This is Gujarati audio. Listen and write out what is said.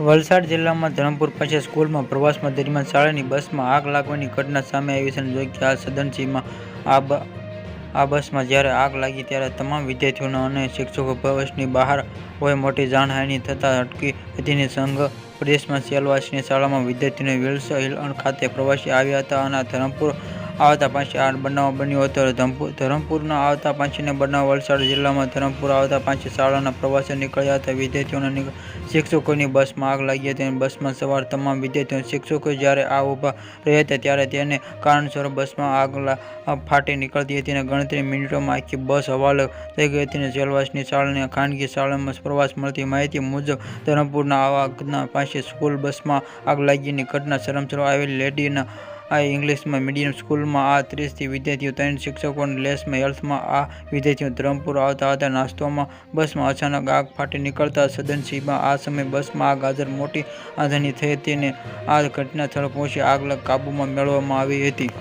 વલસાડ જિલ્લામાં ધરમપુર પાસે સ્કૂલમાં પ્રવાસમાં દરમિયાન શાળાની બસમાં આગ લાગવાની ઘટના સામે આવી છે. જોકે સદનસીબમાં આ બસમાં જ્યારે આગ લાગી ત્યારે તમામ વિદ્યાર્થીઓ અને શિક્ષકો બસની બહાર હોય. મોટી જાનહાનિ થતાં અટકી હતી. સંઘ પ્રદેશમાં સેલવાસની શાળામાં વિદ્યાર્થીઓ વિલ્સ હિલ ખાતે પ્રવાસી આવ્યા હતા અને ધરમપુર આવતા પાંચે આ બનાવ બન્યો હતો. ધરમપુરના આવતા પાંચેનો બનાવ વલસાડ જિલ્લામાં ધરમપુર આવતા પાંચે શાળાના પ્રવાસે નીકળ્યા હતા. વિદ્યાર્થીઓ અને શિક્ષકોની બસમાં આગ લાગી હતી. બસમાં સવાર તમામ વિદ્યાર્થીઓ અને શિક્ષકો જ્યારે ઊભા રહ્યા હતા ત્યારે તેને કારણસર બસમાં આગ ફાટી નીકળી હતી. ગણતરીની મિનિટોમાં આખી બસ હવાલે થઈ ગઈ હતી. સેલવાસની શાળાની ખાનગી શાળામાં પ્રવાસ મળતી માહિતી મુજબ ધરમપુરના આવતા પાંચે સ્કૂલ બસમાં આગ લાગવાની ઘટના શરમસર આવેલી લેડી ઇંગ્લિશ મીડિયમ સ્કૂલમાં આ 30 વિદ્યાર્થીઓ 3 શિક્ષકો અને લેસ હેલ્થમાં આ વિદ્યાર્થીઓ ધરમપુર આવતા હતા. નાસ્તામાં બસમાં અચાનક આગ ફાટી નીકળતા સદનસીબમાં આ સમયે બસમાં આગ હાજર મોટી આંધણી થઈ હતી અને આ ઘટના સ્થળે પહોંચી આગ કાબૂમાં મેળવવામાં આવી હતી.